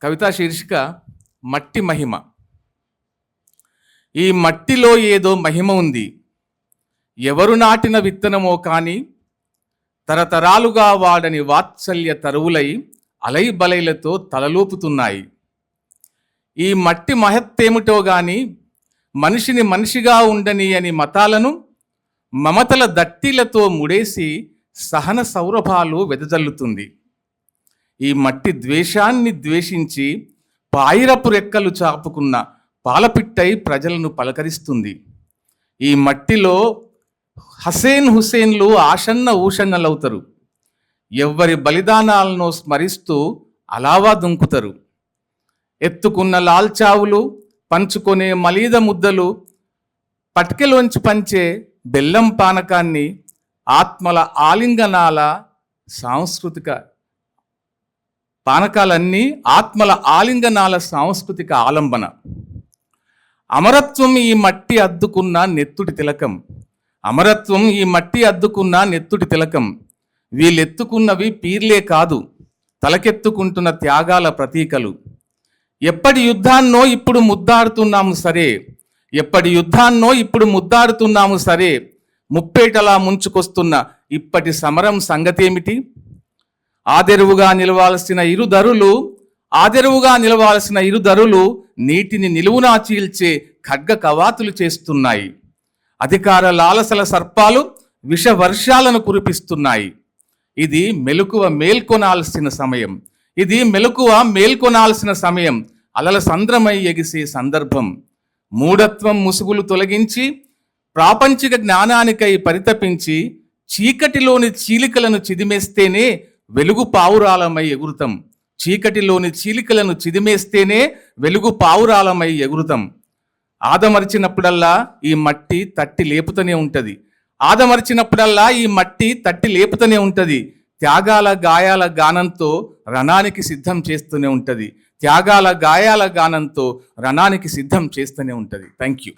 కవితా శీర్షిక మట్టి మహిమ. ఈ మట్టిలో ఏదో మహిమ ఉంది. ఎవరు నాటిన విత్తనమో కానీ తరతరాలుగా వాడని వాత్సల్య తరువులై అలైబలైలతో తలలూపుతున్నాయి. ఈ మట్టి మహత్తేమిటో గాని మనిషిని మనిషిగా ఉండని అని మతాలను మమతల దట్టిలతో ముడేసి సహన సౌరభాలు వెదజల్లుతుంది. ఈ మట్టి ద్వేషాన్ని ద్వేషించి పాయిరపు రెక్కలు చాపుకున్న పాలపిట్టై ప్రజలను పలకరిస్తుంది. ఈ మట్టిలో హుసేన్లు ఆషన్న ఊషన్నలవుతారు. ఎవ్వరి బలిదానాలను స్మరిస్తూ అలావా దుంకుతారు. ఎత్తుకున్న లాల్చావులు, పంచుకొనే మలీద ముద్దలు, పట్కెలోంచి పంచే బెల్లం పానకాన్ని ఆత్మల ఆలింగనాల సాంస్కృతిక పానకాలన్నీ ఆత్మల ఆలింగనాల సాంస్కృతిక ఆలంబన. అమరత్వం ఈ మట్టి అద్దుకున్న నెత్తుటి తిలకం. అమరత్వం ఈ మట్టి అద్దుకున్న నెత్తుటి తిలకం. వీళ్ళెత్తుకున్నవి పీర్లే కాదు, తలకెత్తుకుంటున్న త్యాగాల ప్రతీకలు. ఎప్పటి యుద్ధాన్నో ఇప్పుడు ముద్దాడుతున్నాము సరే, ఎప్పటి యుద్ధాన్నో ఇప్పుడు ముద్దాడుతున్నాము సరే, ముప్పేటలా ముంచుకొస్తున్న ఇప్పటి సమరం సంగతేమిటి? ఆదెరువుగా నిలవాల్సిన ఇరుదరులు నీటిని నిలువునా చీల్చే ఖడ్గ కవాతులు చేస్తున్నాయి. అధికార లాలసల సర్పాలు విష వర్షాలను కురిపిస్తున్నాయి. ఇది మెలకువ మేల్కొనాల్సిన సమయం. ఇది మెలకువ మేల్కొనాల్సిన సమయం. అలల సంద్రమై ఎగిసే సందర్భం. మూఢత్వం ముసుగులు తొలగించి ప్రాపంచిక జ్ఞానానికై పరితపించి చీకటిలోని చీలికలను చిదిమేస్తేనే వెలుగు పావురాలమై ఎగురుతాం. చీకటిలోని చీలికలను చిదిమేస్తేనే వెలుగు పావురాలమై ఎగురుతాం. ఆదమర్చినప్పుడల్లా ఈ మట్టి తట్టి లేపుతూనే ఉంటుంది. ఆదమర్చినప్పుడల్లా ఈ మట్టి తట్టి లేపుతూనే ఉంటుంది. త్యాగాల గాయాల గానంతో రణానికి సిద్ధం చేస్తూనే ఉంటుంది. త్యాగాల గాయాల గానంతో రణానికి సిద్ధం చేస్తూనే ఉంటుంది. Thank you.